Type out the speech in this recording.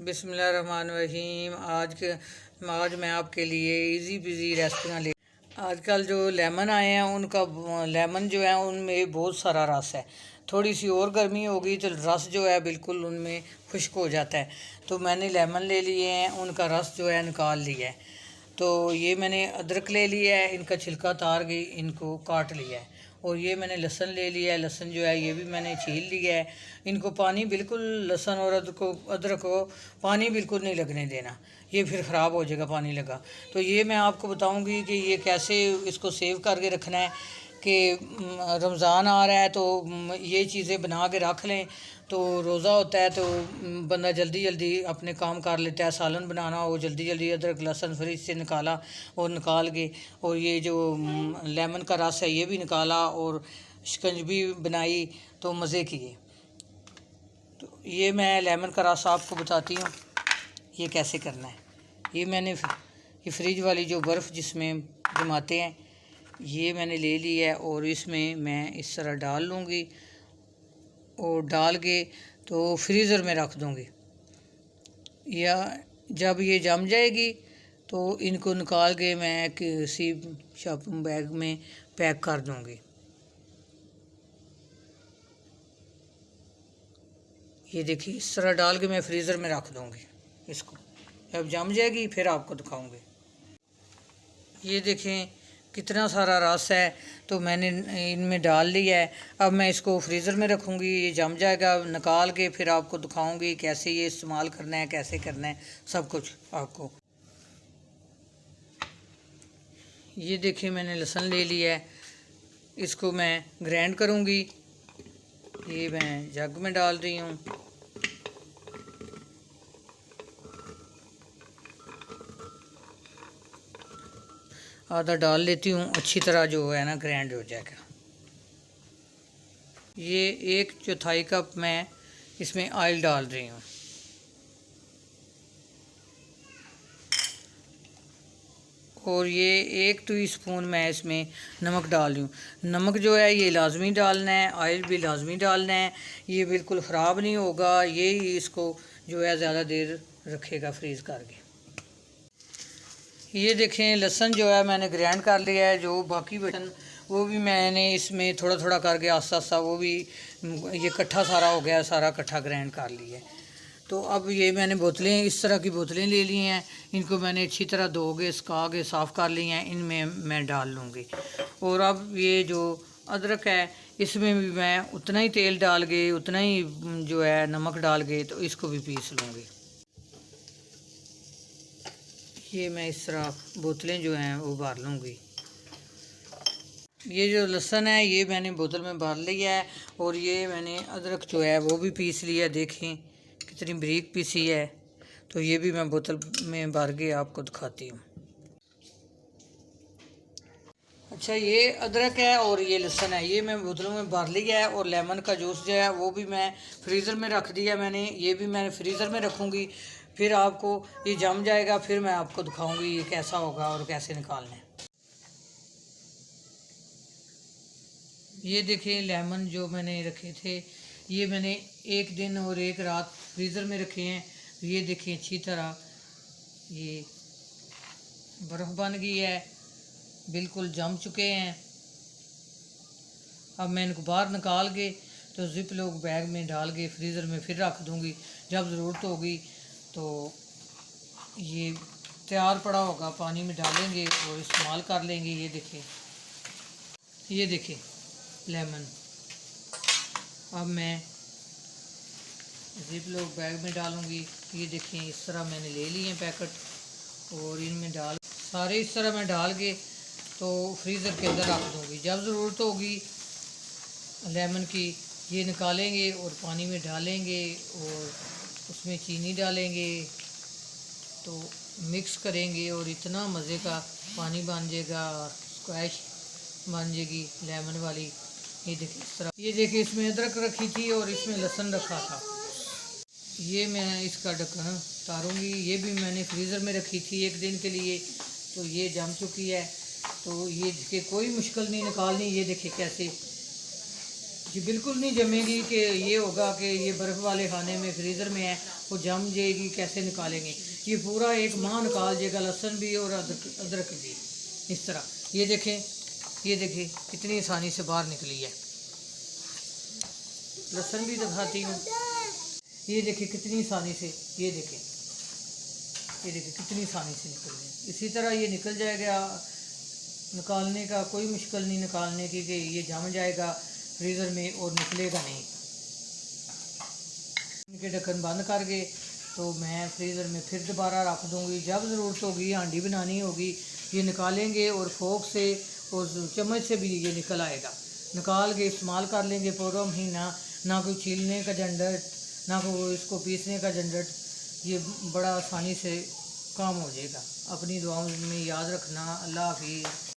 बिस्मिल्लाहिर्रहमानिर्रहीम। आज मैं आपके लिए इजी पीजी रेसिपियाँ ले। आजकल जो लेमन आए हैं उनका लेमन जो है उनमें बहुत सारा रस है। थोड़ी सी और गर्मी होगी तो रस जो है बिल्कुल उनमें खुश्क हो जाता है। तो मैंने लेमन ले लिए हैं, उनका रस जो है निकाल लिया है। तो ये मैंने अदरक ले लिया है, इनका छिलका उतार के इनको काट लिया है। और ये मैंने लहसुन ले लिया है, लहसुन जो है ये भी मैंने छील लिया है। इनको पानी बिल्कुल, लहसुन और अदरक को पानी बिल्कुल नहीं लगने देना, ये फिर ख़राब हो जाएगा पानी लगा। तो ये मैं आपको बताऊंगी कि ये कैसे इसको सेव करके रखना है कि रमज़ान आ रहा है तो ये चीज़ें बना के रख लें। तो रोज़ा होता है तो बंदा जल्दी जल्दी अपने काम कर लेता है। सालन बनाना हो जल्दी जल्दी अदरक लहसुन फ्रिज से निकाला और निकाल के, और ये जो लेमन का रस है ये भी निकाला और शिकंजवी बनाई तो मज़े किए। तो ये मैं लेमन का रस आपको बताती हूँ ये कैसे करना है। ये मैंने ये फ्रिज वाली जो बर्फ़ जिसमें जमाते हैं ये मैंने ले ली है और इसमें मैं इस तरह डाल लूँगी और डाल के तो फ्रीज़र में रख दूँगी। या जब ये जम जाएगी तो इनको निकाल के मैं किसी शॉपिंग बैग में पैक कर दूँगी। ये देखिए इस तरह डाल के मैं फ्रीज़र में रख दूँगी। इसको जब जम जाएगी फिर आपको दिखाऊँगी। ये देखें कितना सारा रस है तो मैंने इनमें डाल लिया है। अब मैं इसको फ्रीज़र में रखूँगी, ये जम जाएगा, निकाल के फिर आपको दिखाऊँगी कैसे ये इस्तेमाल करना है, कैसे करना है, सब कुछ आपको। ये देखिए मैंने लहसुन ले लिया है, इसको मैं ग्राइंड करूँगी। ये मैं जग में डाल रही हूँ। आधा डाल लेती हूँ, अच्छी तरह जो है ना ग्राइंड हो जाएगा। ये 1/4 कप मैं इसमें ऑयल डाल रही हूँ। और ये 1 टीस्पून मैं इसमें नमक डाल रही हूँ। नमक जो है ये लाजमी डालना है, ऑयल भी लाजमी डालना है। ये बिल्कुल ख़राब नहीं होगा, ये ही इसको जो है ज़्यादा देर रखेगा फ्रीज़ करके। ये देखें लहसुन जो है मैंने ग्राइंड कर लिया है। जो बाकी बटन वो भी मैंने इसमें थोड़ा थोड़ा करके आस्ता आस्ता वो भी ये इकट्ठा सारा हो गया, सारा इकट्ठा ग्राइंड कर लिया है। तो अब ये मैंने बोतलें, इस तरह की बोतलें ले ली हैं। इनको मैंने अच्छी तरह धो के सुखा के साफ़ कर ली हैं, इनमें मैं डाल लूँगी। और अब ये जो अदरक है इसमें भी मैं उतना ही तेल डाल के, उतना ही जो है नमक डाल के तो इसको भी पीस लूँगी। ये मैं इस तरह बोतलें जो हैं वो भर लूँगी। ये जो लहसुन है ये मैंने बोतल में भर लिया है और ये मैंने अदरक जो है वो भी पीस लिया है। देखें कितनी बारीक पीसी है। तो ये भी मैं बोतल में भर के आपको दिखाती हूँ। अच्छा, ये अदरक है और ये लहसुन है, ये मैं बोतलों में भर लिया है। और लेमन का जूस जो है वो भी मैं फ्रीज़र में रख दिया मैंने, ये भी मैं फ्रीज़र में रखूँगी। फिर आपको ये जम जाएगा, फिर मैं आपको दिखाऊँगी ये कैसा होगा और कैसे निकालना है। ये देखिए लेमन जो मैंने रखे थे ये मैंने 1 दिन और 1 रात फ्रीज़र में रखे हैं। ये देखिए अच्छी तरह ये बर्फ़ बन गई है, बिल्कुल जम चुके हैं। अब मैं इनको बाहर निकाल के तो जिप लॉक बैग में डाल के फ्रीज़र में फिर रख दूँगी। जब ज़रूरत होगी तो ये तैयार पड़ा होगा, पानी में डालेंगे और इस्तेमाल कर लेंगे। ये देखिए लेमन। अब मैं जिप लॉक बैग में डालूँगी। ये देखिए इस तरह मैंने ले लिए हैं पैकेट और इनमें सारे इस तरह मैं डाल के तो फ्रीज़र के अंदर रख दूँगी। जब ज़रूरत होगी लेमन की ये निकालेंगे और पानी में डालेंगे और उसमें चीनी डालेंगे तो मिक्स करेंगे और इतना मज़े का पानी बन जाएगा, स्क्वैश बन जाएगी लेमन वाली। ये देखिए इस तरह। ये देखिए इसमें अदरक रखी थी और इसमें लहसुन रखा था। ये मैं इसका ढक्कन उतारूँगी। ये भी मैंने फ्रीज़र में रखी थी 1 दिन के लिए, तो ये जम चुकी है। तो ये देखिए कोई मुश्किल नहीं निकालनी। ये देखिए कैसे ये बिल्कुल नहीं जमेगी कि ये होगा कि ये बर्फ़ वाले खाने में फ्रीज़र में है वो जम जाएगी, कैसे निकालेंगे। ये पूरा एक माह निकाल जाएगा, लहसुन भी और अदरक भी। इस तरह ये देखें, ये देखिए कितनी आसानी से बाहर निकली है। लहसुन भी दिखाती हूँ, ये देखिए कितनी आसानी से, ये देखिए, ये देखिए कितनी आसानी से निकल गई। इसी तरह ये निकल जाएगा, निकालने का कोई मुश्किल नहीं निकालने की कि ये जम जाएगा फ्रीज़र में और निकलेगा नहीं। इनके ढक्कन बंद करके तो मैं फ्रीज़र में फिर दोबारा रख दूँगी। जब ज़रूरत होगी, हांडी बनानी होगी, ये निकालेंगे और फोक से और चम्मच से भी ये निकल आएगा। निकाल के इस्तेमाल कर लेंगे पूरा महीना, ना कोई छीलने का झंझट, ना कोई इसको पीसने का झंझट। ये बड़ा आसानी से काम हो जाएगा। अपनी दुआओं में याद रखना। अल्लाह हाफिज़।